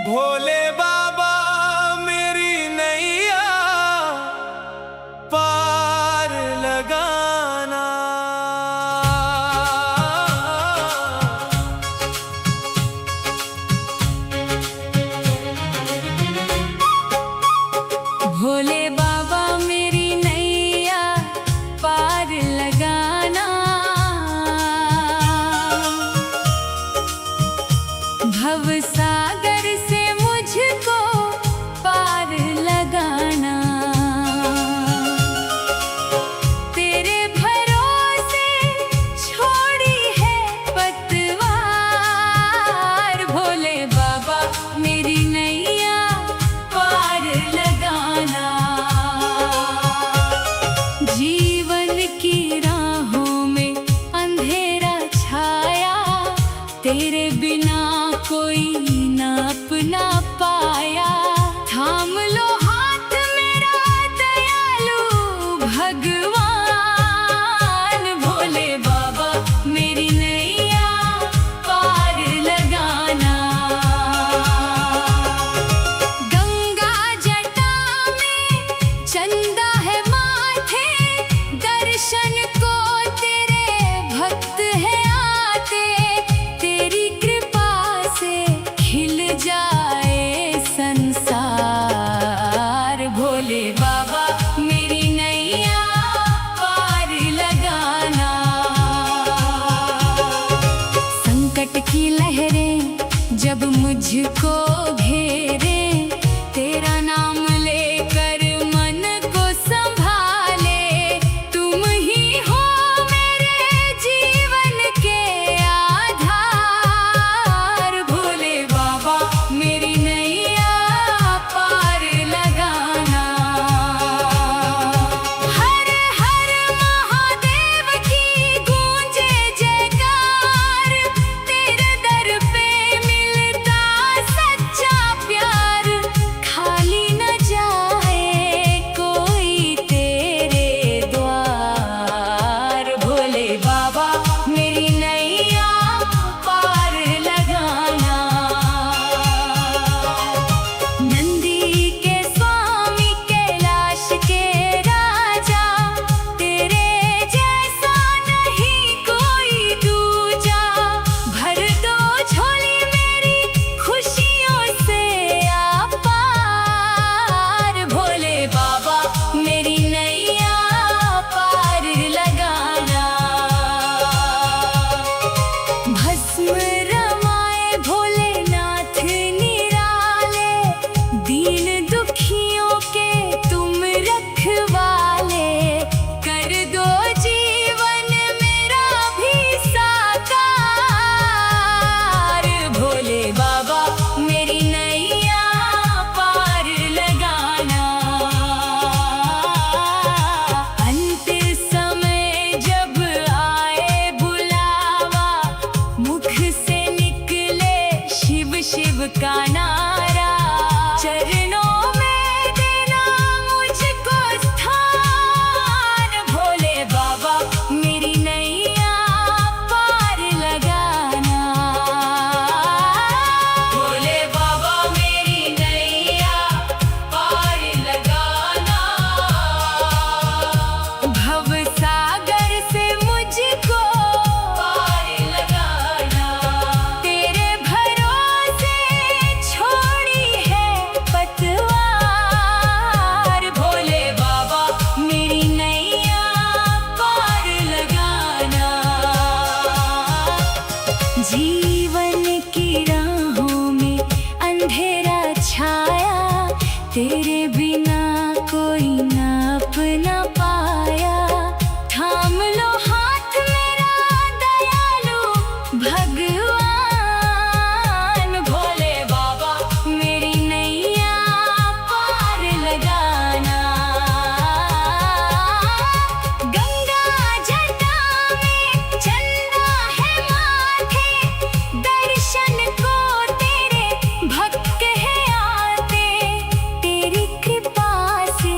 भोले बाबा मेरी नैया पार लगाना। भोले बाबा मेरी नैया पार लगाना। भवसागर से मुझको पार लगाना। तेरे भरोसे छोड़ी है पतवार। भोले बाबा मेरी नैया पार लगाना। जीवन की राहों में अंधेरा छाया, तेरे बिना कोई नाप ना पाया। थाम लो हाथ मेरा दयालु भगवान। भोले बाबा मेरी नैया पार लगाना। गंगा जटा में चंदा है माथे, दर्शन को तेरे भक्त है आते। तेरी कृपा से खिल जाए संसार। भोले बाबा मेरी नैया पार लगाना। संकट की लहरें जब मुझको घेरे, तेरा नाम लेकर मन को संभाले। तुम ही हो मेरे जीवन के आधार। भोले बाबा मेरी नैया पार लगाना। हर हर महादेव की गूंजे जयकार। तेरे दर पे मिलता सच्चा प्यार। खाली न जाए कोई तेरे द्वार। भोले बाबा मेरी नैया पार लगाना। नंदी के स्वामी कैलाश के राजा, तेरे जैसा नहीं कोई दूजा। भर दो झोली मेरी खुशियों से अपार। भोले बाबा मेरी नैया पार लगाना। भस्म रमाए भोलेनाथ निराले, दीन दुखियों के तुम रखवाले। कर दो जीवन मेरा भी साकार। भोले बाबा मेरी नैया पार लगाना। अंत समय जब आए बुलावा, मुख से निकले शिव शिव का नारा। चरणों में देना मुझको स्थान। भोले बाबा मेरी नैया पार लगाना। भोले बाबा मेरी नैया पार लगाना। भवसागर से मुझको पार लगाना। तेरे भरोसे छोड़ी है पतवार। भोले बाबा मेरी नैया पार लगाना। जीवन की राहों में अंधेरा छाया, तेरे बिना कोई नाप ना पाया। थाम लो हाथ मेरा दयालु भगवान। भोले बाबा मेरी नैया पार लगाना। गंगा जटा में चंदा है माथे, दर्शन को तेरे भक्त है आते। तेरी कृपा से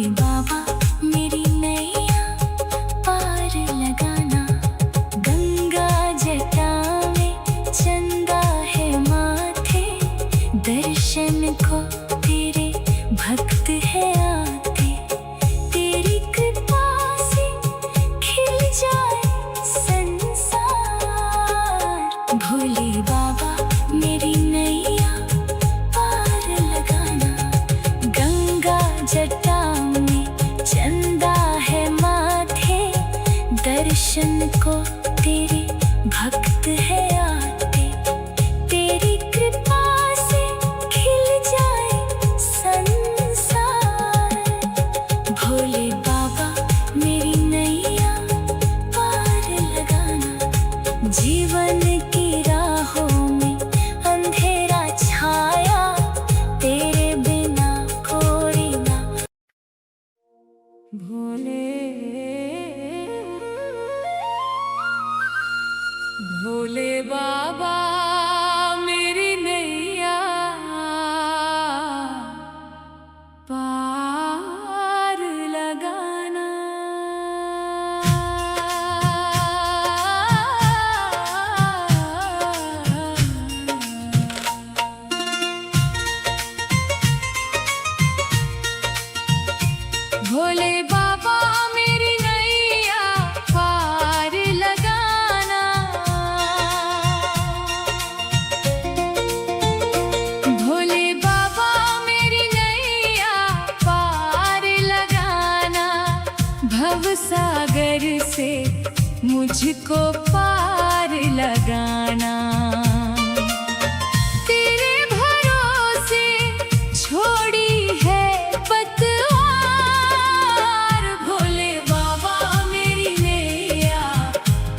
भोले बाबा मेरी नैया पार लगाना। गंगा जटा में चंदा है माथे, दर्शन को तेरे भक्त है आते। तेरी कृपा से खिल जाए संसार। भोले बाबा मेरी नैया पार लगाना। गंगा जटा में चंदा है माथे, दर्शन को तेरे भक्त है आते। तेरी कृपा से खिल जाए संसार। भोले बाबा मेरी नैया पार लगाना। जीवन की राहों में अंधेरा छाया, तेरे बिना कोई ना। भोले भोले बाबा मेरी नैया पार लगाना। भोले बाबा मेरी नैया पार लगाना। भोले बाबा मेरी नैया पार लगाना। भव सागर से मुझको पार लगाना। तेरे भरोसे छोड़ी है पतवार। भोले बाबा मेरी नैया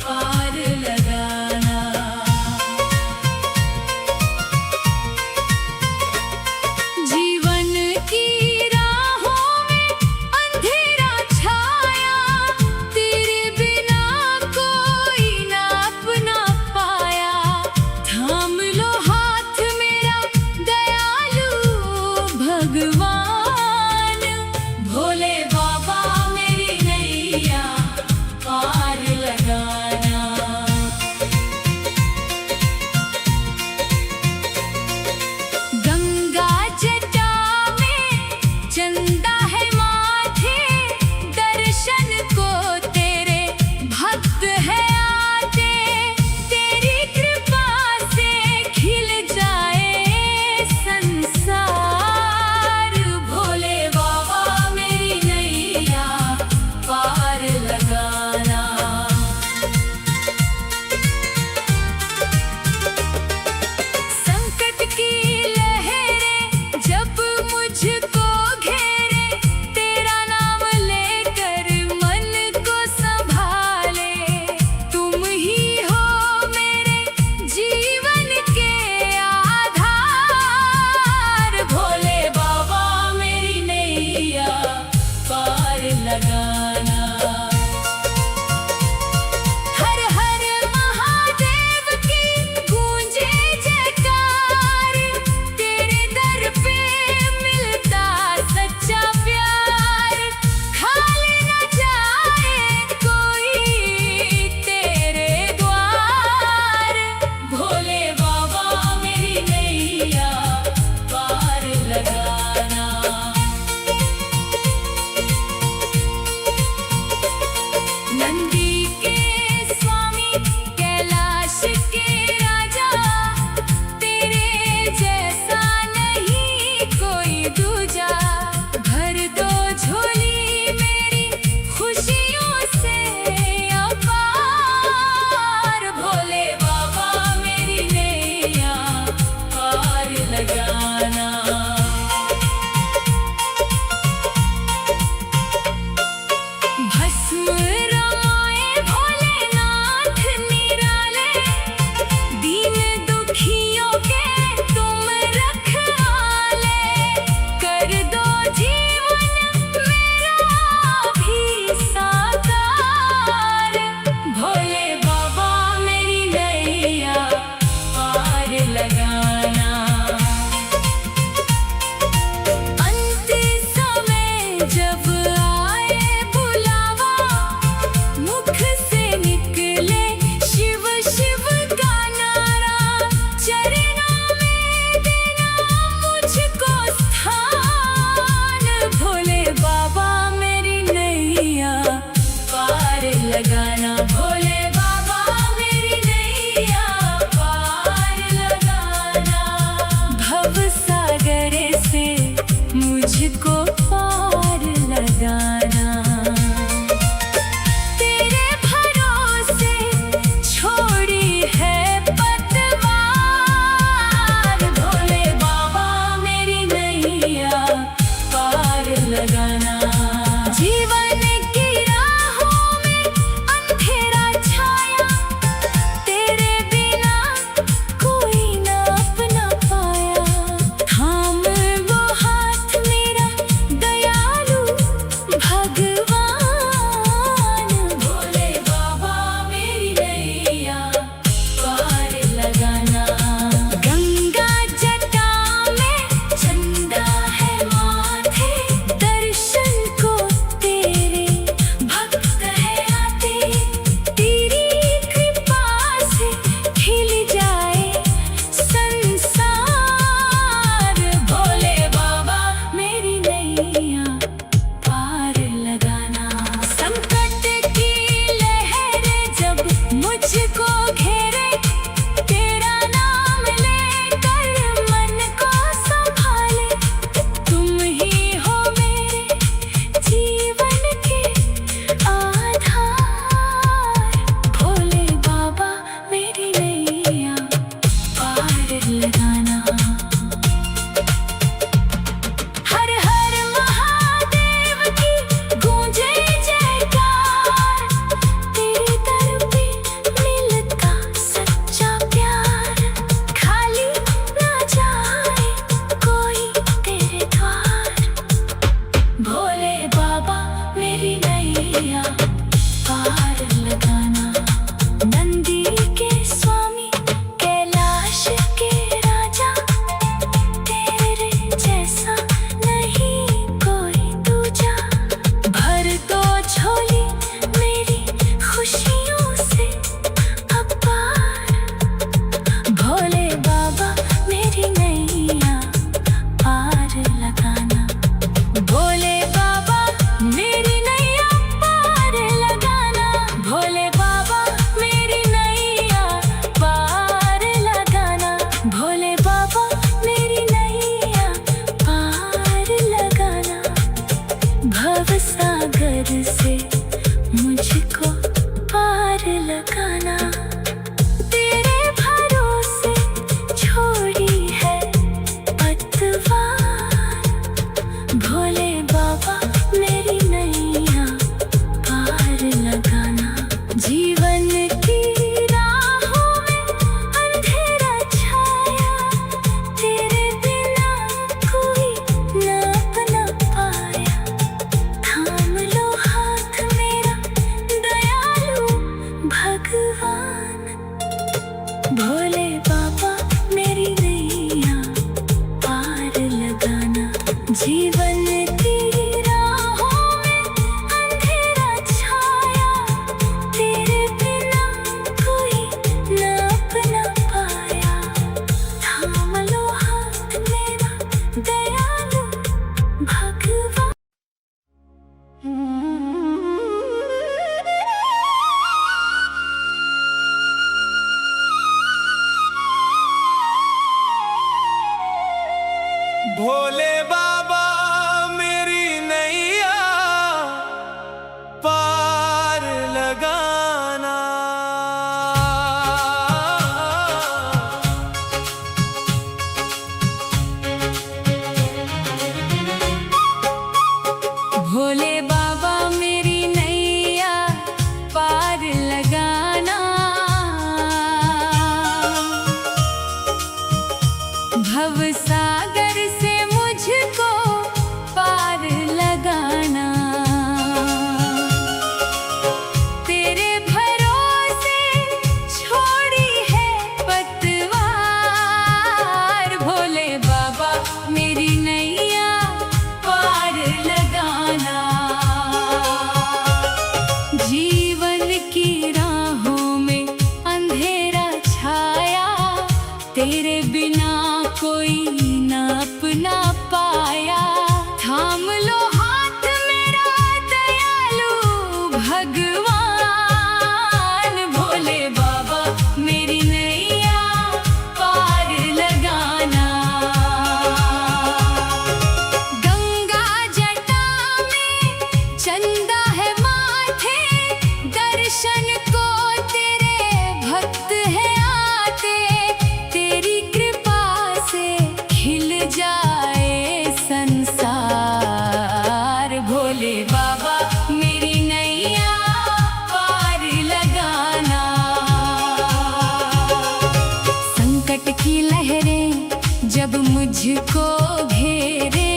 पार लगाना। जीवन की राहों में अंधेरा छाया, तेरे बिना कोई ना अपना पाया। आए बुलावा, मुख से निकले शिव शिव का नारा। चरणों में देना मुझको स्थान, भोले बाबा मेरी नैया पार लगाना। भोले बाबा मेरी नैया पार लगाना। भव सागर से मुझको पार लगाना। तेरे भरोसे छोड़ी है पतवार, भोले बाबा मेरी नैया पार लगाना। जीवन की राहों में अंधेरा छाया, तेरे बिना कोई ना अपना पाया। थाम वो हाथ मेरा दयालु भगवान, भोले बाबा मेरी नैया पार लगाना। गंगा जटा में चंदा है माथे, दर्शन को तेरे भक्त है आते। तेरी कृपा से खिल जाए संसार, भोले बाबा मेरी नैया पार लगाना। संकट की लहरें जब मुझको घेरे, तेरा नाम लेकर मन को संभाले। तुम ही हो मेरे जीवन के आधार, भोले बाबा मेरी नैया पार लगाना। हर हर महादेव की गूंजे जयकार, तेरे दर पे मिलता सच्चा प्यार। खाली ना जाए कोई तेरे द्वार, भोले बाबा मेरी नैया पार लगाना। नंदी के स्वामी कैलाश के राजा, तेरे जैसा नहीं कोई दूजा। भर दो झोली मेरी खुशियों से अपार, भोले बाबा मेरी नैया पार लगाना। भोले बाबा मेरी नैया पार लगाना। भोले बाबा मेरी नैया पार लगाना। भोले बाबा मेरी नैया पार लगाना। भव सागर से मुझको पार लगाना। तेरे भरोसे छोड़ी है पतवार, भोले बाबा मेरी नैया पार लगाना। जीवन की राहों में अंधेरा छाया, तेरे बिना कोई ना अपना पाया। थाम लो हाथ मेरा दयालु भगवान, भोले बाबा मेरी नैया पार लगाना। जीवन की राहों में अंधेरा छाया, तेरे बिना कोई ना अपना पाया। थाम लो हाथ मेरा दयालु भगवान। भोले बाबा मेरी नैया पार लगाना। भोले बाबा मेरी नैया पार लगाना। भव सागर से मुझको पार लगाना। तेरे भरोसे छोड़ी है पतवार, भोले बाबा मेरी नैया पार लगाना। बाबा मेरी नैया पार लगाना। संकट की लहरें जब मुझको घेरे,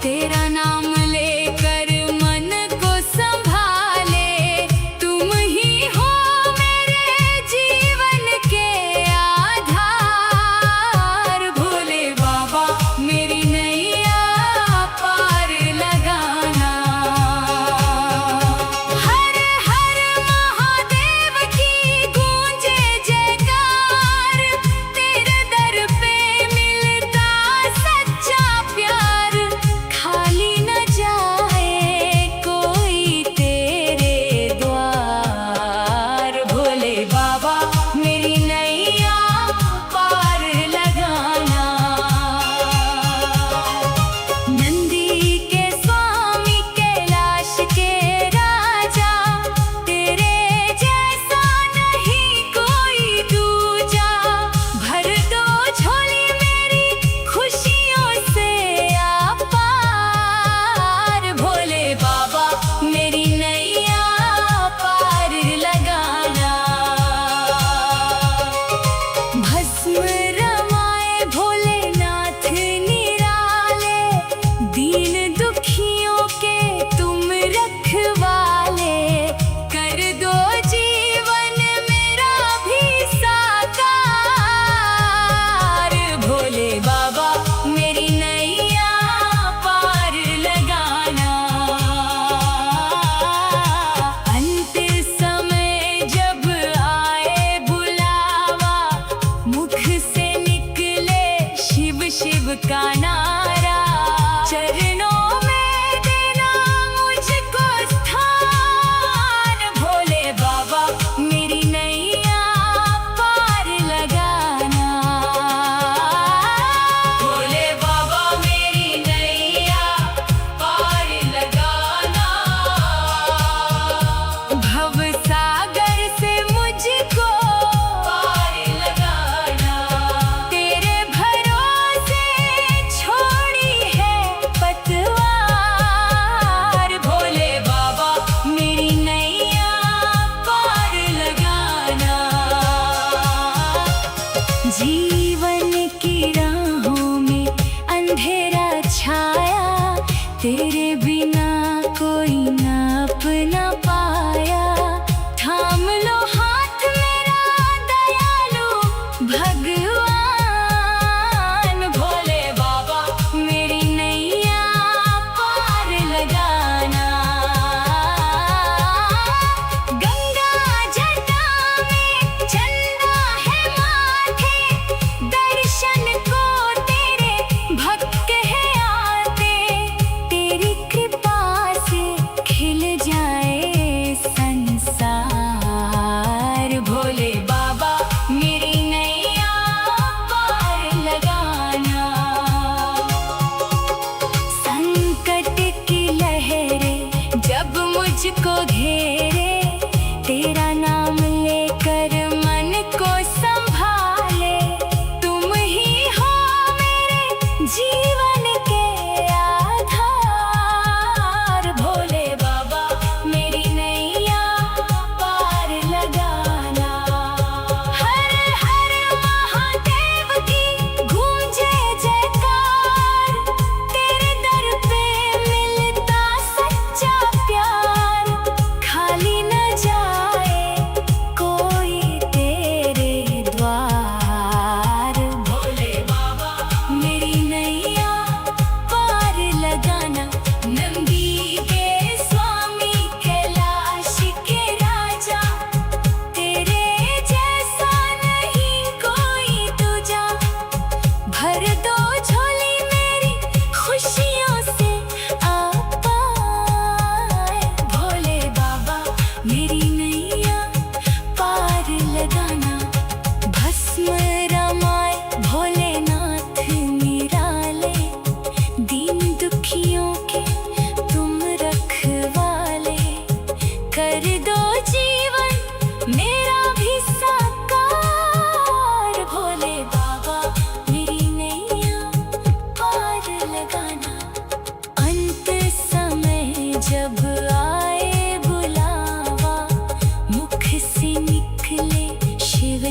तेरा नाम लेकर मन को संभाले। तुम ही हो मेरे जीवन के आधार, भोले बाबा मेरी नैया पार लगाना। हर हर महादेव की गूंजे जयकार, तेरे दर पे मिलता सच्चा प्यार। खाली न जाए कोई तेरे द्वार, भोले बाबा मेरी नैया पार लगाना। नंदी के स्वामी कैलाश के राजा, तेरे जैसा नहीं कोई दूजा। भर दो झोली मेरी खुशियों से अपार, भोले बाबा मेरी नैया पार लगाना। भस्म रमाए भोलेनाथ निराले, दीन दुखियों के तुम रखवाले। कर दो जीवन मेरा भी साकार, भोले बाबा मेरी नैया पार लगाना। अंत समय जब आए बुलावा, मुख से निकले शिव शिव का नारा। चरणों में देना मुझको स्थान, भोले बाबा मेरी नैया पार लगाना। भोले बाबा मेरी नैया पार लगाना। भव सागर से मुझको पार लगाना। तेरे भरोसे छोड़ी है पतवार, भोले बाबा मेरी नैया पार लगाना। जीवन की राहों में अंधेरा छाया, तेरे बिना कोई नाप ना पाया। थाम लो हाथ मेरा दयालु भगवान, भोले बाबा मेरी नैया पार लगाना। गंगा जटा में चंदा है माथे, दर्शन को तेरे भक्त है आते। तेरी कृपा से खिल जाए संसार, भोले बाबा मेरी नैया पार लगाना। संकट की लहरें जब मुझको घेरे, तेरा नाम लेकर मन को संभाले। तुम ही हो मेरे जीवन के आधार, भोले बाबा मेरी नैया पार लगाना। हर हर महादेव की गूंजे जयकार, तेरे दर पे मिलता सच्चा प्यार। खाली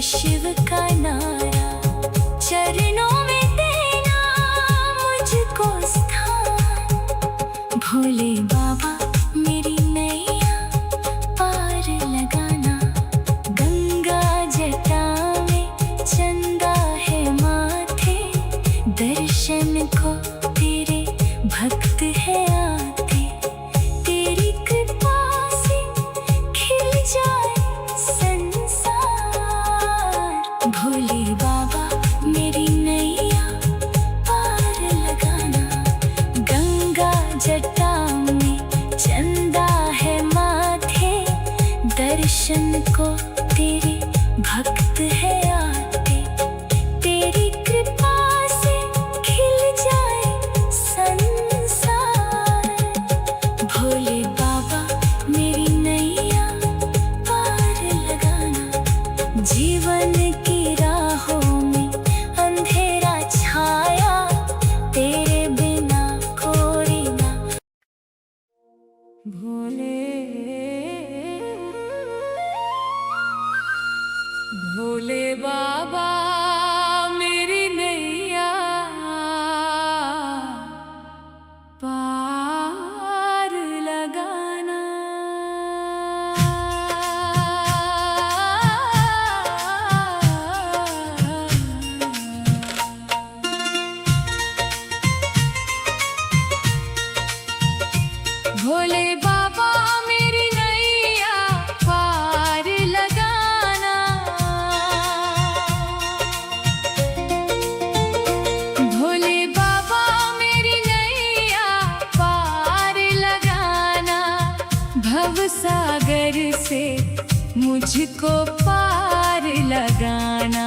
शिव का नारा, चरणों में देना मुझको स्थान। भोले बाबा मेरी नैया पार लगाना, गंगा जटा में चंदा है माथे, दर्शन को तेरे भक्त है आते, तेरी कृपा से खिल जाए संसार। भोले बाबा मेरी नैया पार लगाना, गंगा जटा में चंदा है माथे, दर्शन को तेरे भक्त है आते, तेरी कृपा से खिल जाए संसार। भोले बाबा मेरी नैया पार लगाना, जीवन की राहों में अंधेरा छाया, तेरे बिना कोई ना। भोले भोले बाबा मेरी नैया पार लगाना। भोले बाबा मेरी नैया पार लगाना, भोले बाबा मेरी नैया पार लगाना, भव सागर से मुझको पार लगाना,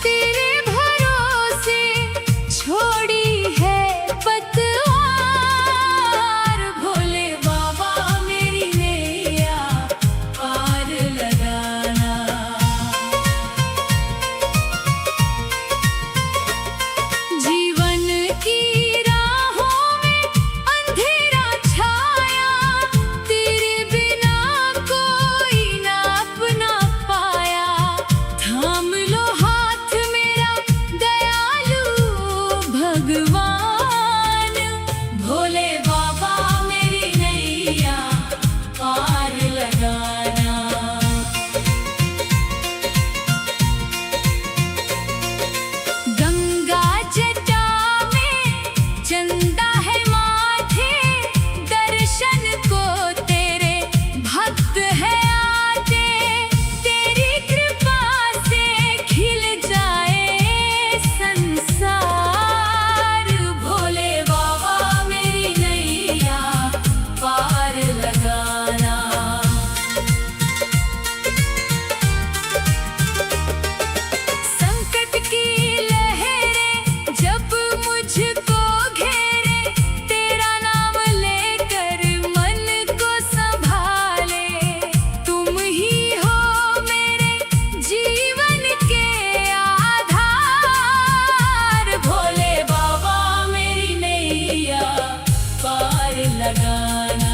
तेरे भरोसे छोड़ी है पतवार। भोले बाबा मेरी नैया पार लगाना, जीवन की राहों में अंधेरा छाया, तेरे बिना कोई ना अपना पाया, थाम लो हाथ मेरा दयालु भगवान। भोले बाबा मेरी नैया पार लगाना, गंगा जटा में चंदा है माथे, दर्शन को तेरे भक्त है आते, तेरी कृपा से खिल जाए संसार। भोले बाबा मेरी नैया पार लगाना, संकट की लहरें जब मुझको घेरे, तेरा नाम लेकर मन को संभाले, तुम ही हो मेरे जीवन के आधार। भोले बाबा मेरी नैया पार लगाना,